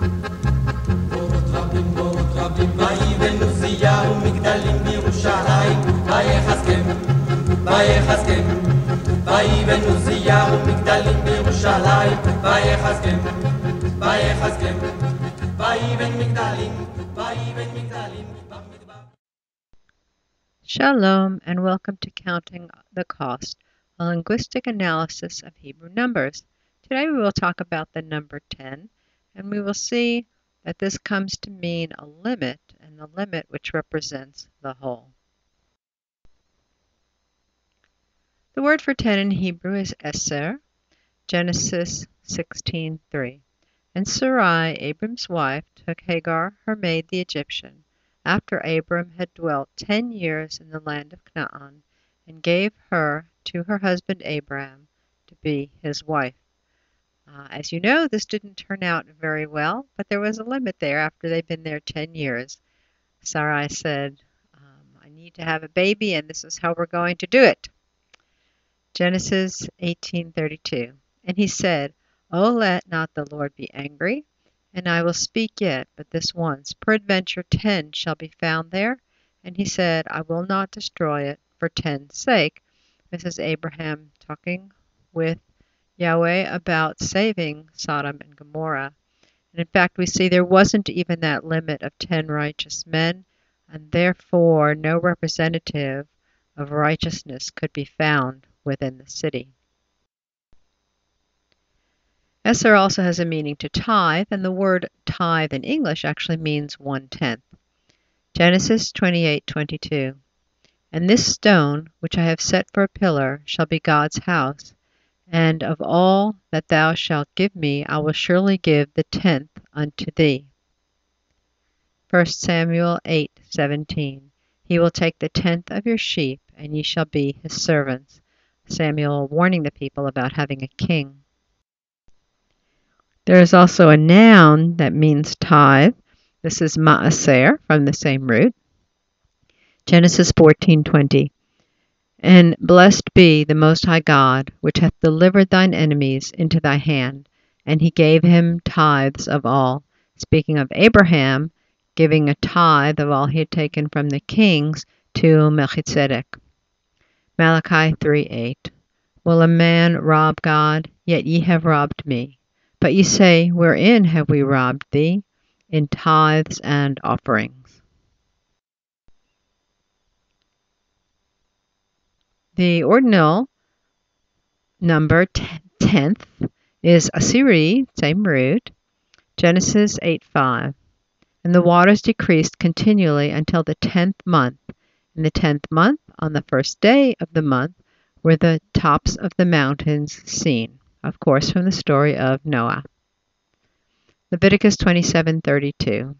אורות רבים ויבנו צייר ומגדלים בירושלים ויחזקם ויבנו צייר ומגדלים בירושלים ויחזקם ויבן מגדלים במדבר. Shalom and welcome to Counting the Cost, a linguistic analysis of Hebrew numbers. Today we will talk about the number 10, and we will see that this comes to mean a limit, and the limit which represents the whole. The word for 10 in Hebrew is eser, Genesis 16:3. And Sarai, Abram's wife, took Hagar, her maid, the Egyptian, after Abram had dwelt 10 years in the land of Canaan, and gave her to her husband Abraham to be his wife. As you know, this didn't turn out very well, but there was a limit there after they'd been there 10 years. Sarai said, I need to have a baby, and this is how we're going to do it. Genesis 18:32. And he said, O let not the Lord be angry, and I will speak yet but this once. Peradventure 10 shall be found there. And he said, I will not destroy it for 10's sake. This is Abraham talking with Yahweh about saving Sodom and Gomorrah. And in fact, we see there wasn't even that limit of 10 righteous men, and therefore no representative of righteousness could be found within the city. Eser also has a meaning to tithe, and the word tithe in English actually means 1/10. Genesis 28:22. And this stone, which I have set for a pillar, shall be God's house, and of all that thou shalt give me, I will surely give the 10th unto thee. 1 Samuel 8:17. He will take the 10th of your sheep, and ye shall be his servants. Samuel warning the people about having a king. There is also a noun that means tithe. This is ma'aser, from the same root. Genesis 14:20. And blessed be the Most High God, which hath delivered thine enemies into thy hand. And he gave him tithes of all. Speaking of Abraham, giving a tithe of all he had taken from the kings to Melchizedek. Malachi 3:8. Will a man rob God? Yet ye have robbed me. But ye say, wherein have we robbed thee? In tithes and offerings. The ordinal number 10th is asiri, same root, Genesis 8:5. And the waters decreased continually until the 10th month. In the 10th month, on the first day of the month, were the tops of the mountains seen. Of course, from the story of Noah. Leviticus 27:32.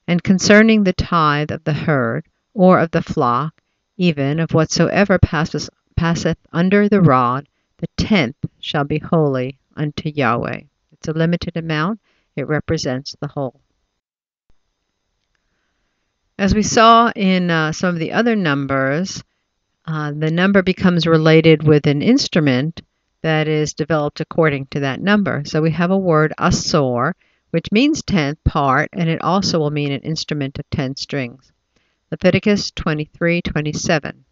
And concerning the tithe of the herd, or of the flock, even of whatsoever passeth under the rod, the 10th shall be holy unto Yahweh. It's a limited amount. It represents the whole. As we saw in some of the other numbers, the number becomes related with an instrument that is developed according to that number. So we have a word, asor, which means 10th part, and it also will mean an instrument of 10 strings. Leviticus 23:27.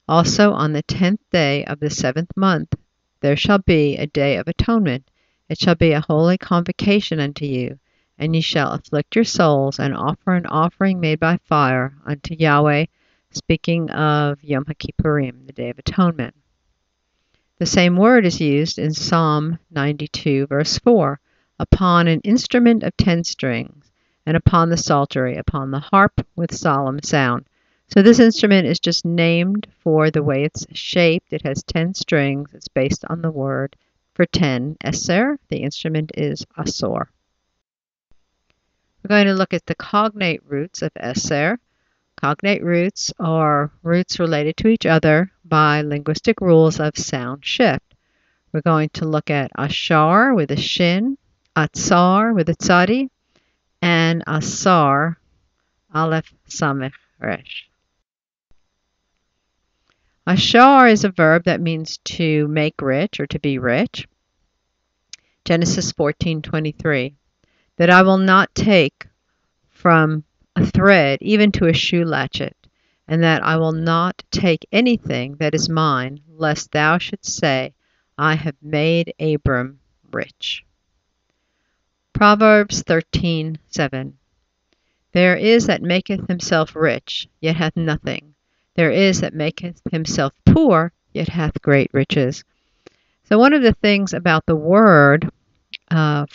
Also on the 10th day of the 7th month there shall be a day of atonement. It shall be a holy convocation unto you, and ye shall afflict your souls, and offer an offering made by fire unto Yahweh, speaking of Yom HaKippurim, the Day of Atonement. The same word is used in Psalm 92, verse 4, upon an instrument of 10 strings, and upon the psaltery, upon the harp with solemn sound. So this instrument is just named for the way it's shaped. It has 10 strings. It's based on the word for 10, eser. The instrument is asor. We're going to look at the cognate roots of eser. Cognate roots are roots related to each other by linguistic rules of sound shift. We're going to look at ashar with a shin, atzar with a tzadi, and asar, aleph samech resh. Ashar is a verb that means to make rich or to be rich. Genesis 14:23. that I will not take from a thread even to a shoe latchet, and that I will not take anything that is mine, lest thou shouldst say, I have made Abram rich. Proverbs 13:7. There is that maketh himself rich, yet hath nothing. There is that maketh himself poor, yet hath great riches. So one of the things about the word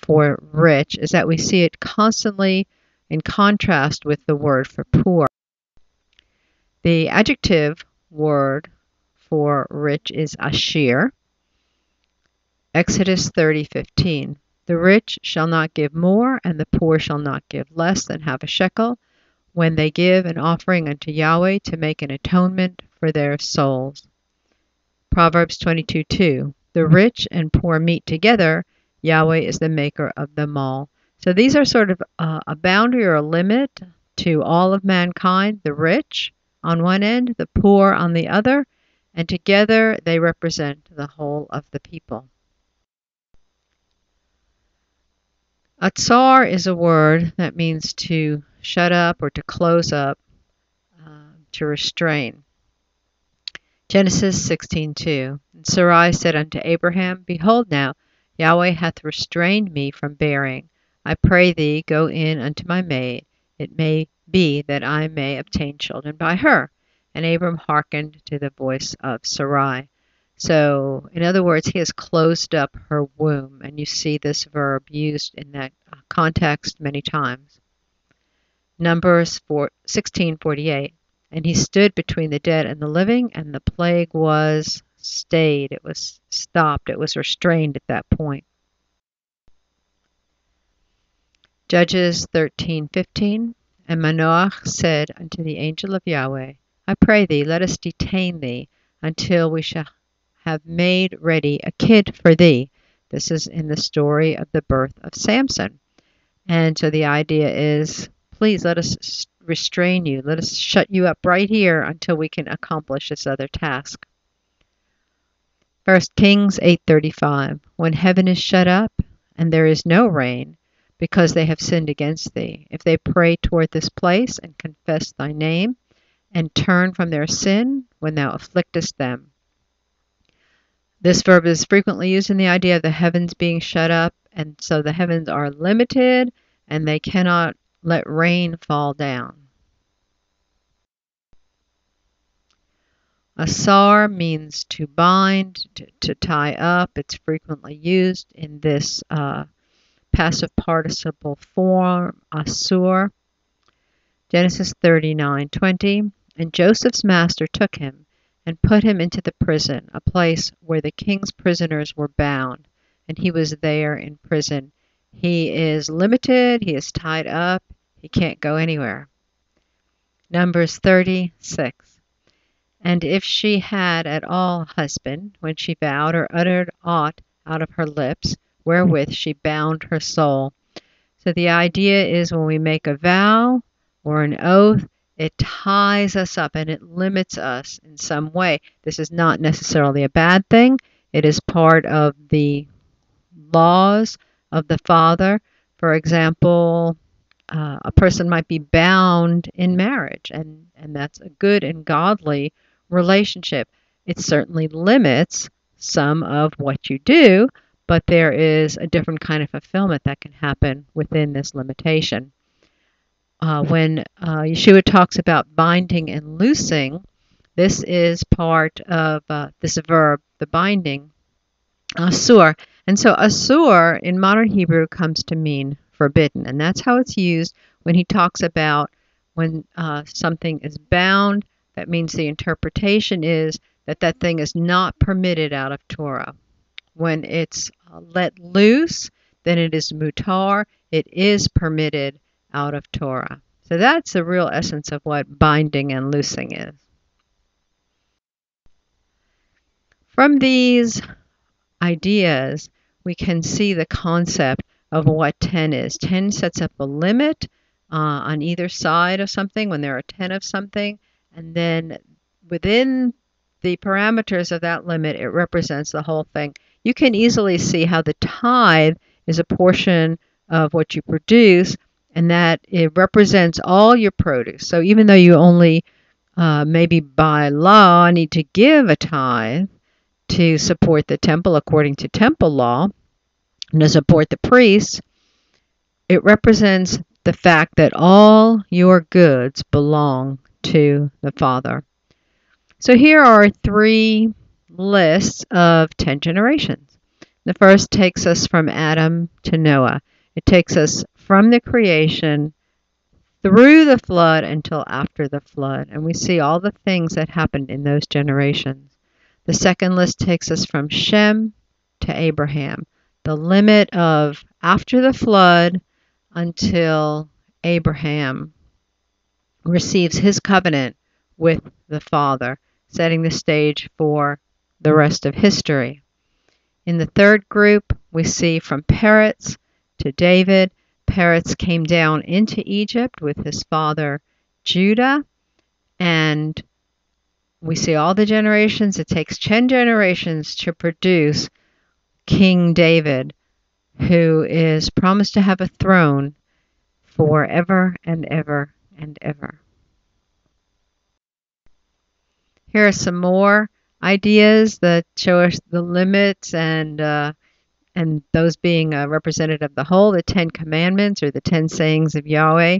for rich is that we see it constantly in contrast with the word for poor. The adjective word for rich is ashir. Exodus 30:15. The rich shall not give more, and the poor shall not give less than half a shekel, when they give an offering unto Yahweh to make an atonement for their souls. Proverbs 22:2. The rich and poor meet together. Yahweh is the maker of them all. So these are sort of a boundary or a limit to all of mankind, the rich on one end, the poor on the other, and together they represent the whole of the people. Atzar is a word that means to shut up or to close up, to restrain. Genesis 16:2. And Sarai said unto Abraham, Behold now, Yahweh hath restrained me from bearing. I pray thee, go in unto my maid. It may be that I may obtain children by her. And Abram hearkened to the voice of Sarai. So, in other words, he has closed up her womb. And you see this verb used in that context many times. Numbers 16:48. And he stood between the dead and the living, and the plague was stayed. It was stopped. It was restrained at that point. Judges 13:15. And Manoah said unto the angel of Yahweh, I pray thee, let us detain thee until we shall have made ready a kid for thee. This is in the story of the birth of Samson. And so the idea is, please let us restrain you. Let us shut you up right here until we can accomplish this other task. 1 Kings 8:35. When heaven is shut up and there is no rain, because they have sinned against thee, if they pray toward this place and confess thy name, and turn from their sin when thou afflictest them. This verb is frequently used in the idea of the heavens being shut up, and so the heavens are limited and they cannot let rain fall down. Asar means to bind, to tie up. It's frequently used in this passive participle form, asur. Genesis 39:20. And Joseph's master took him and put him into the prison, a place where the king's prisoners were bound, and he was there in prison. He is limited, he is tied up, he can't go anywhere. Numbers 36. And if she had at all husband, when she vowed or uttered aught out of her lips, wherewith she bound her soul. So the idea is when we make a vow or an oath, it ties us up and it limits us in some way. This is not necessarily a bad thing. It is part of the laws of the Father. For example, a person might be bound in marriage, and that's a good and godly relationship. It certainly limits some of what you do, but there is a different kind of fulfillment that can happen within this limitation. When Yeshua talks about binding and loosing, this is part of this verb, the binding, asur. And so asur in modern Hebrew comes to mean forbidden. And that's how it's used when he talks about when something is bound. That means the interpretation is that that thing is not permitted out of Torah. When it's let loose, then it is mutar. It is permitted out of Torah. So that's the real essence of what binding and loosing is. From these ideas, we can see the concept of what 10 is. 10 sets up a limit on either side of something when there are 10 of something, and then within the parameters of that limit, it represents the whole thing. You can easily see how the tithe is a portion of what you produce, and that it represents all your produce. So even though you only maybe by law need to give a tithe to support the temple according to temple law and to support the priests, it represents the fact that all your goods belong to the Father. So here are 3 lists of 10 generations. The first takes us from Adam to Noah. It takes us from the creation through the flood until after the flood. And we see all the things that happened in those generations. The second list takes us from Shem to Abraham, the limit of after the flood until Abraham receives his covenant with the Father, setting the stage for the rest of history. In the third group, we see from Peretz to David. Peretz came down into Egypt with his father Judah, and we see all the generations. It takes 10 generations to produce King David, who is promised to have a throne forever and ever and ever. Here are some more ideas that show us the limits and those being representative of the whole, the 10 commandments or the 10 sayings of Yahweh,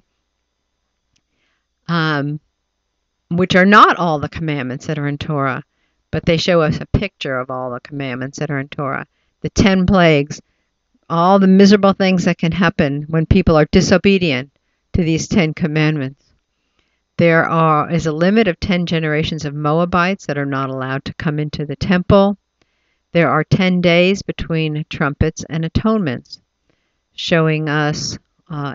which are not all the commandments that are in Torah, but they show us a picture of all the commandments that are in Torah. The 10 plagues, all the miserable things that can happen when people are disobedient to these 10 commandments. There is a limit of 10 generations of Moabites that are not allowed to come into the temple. There are 10 days between trumpets and atonements, showing us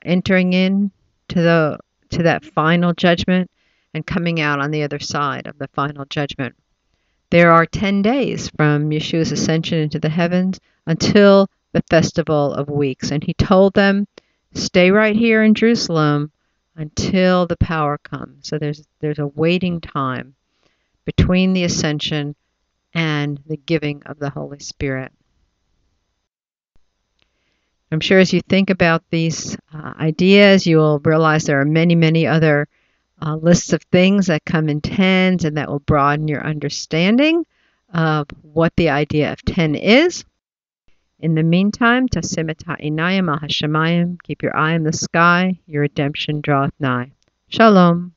entering in to that final judgment and coming out on the other side of the final judgment. There are 10 days from Yeshua's ascension into the heavens until the Festival of Weeks. And he told them, stay right here in Jerusalem until the power comes. So there's a waiting time between the ascension and the giving of the Holy Spirit. I'm sure as you think about these ideas, you will realize there are many, many other lists of things that come in tens and that will broaden your understanding of what the idea of 10 is. In the meantime, tasim et ha'inayim al hashamayim, keep your eye on the sky, your redemption draweth nigh. Shalom.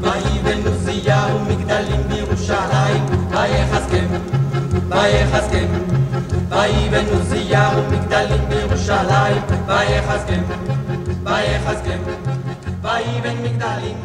ויבנו עוזיהו מגדלים בירושלים ויחזקאל ויבנו עוזיהו מגדלים בירושלים ויחזקאל ויבן מגדלים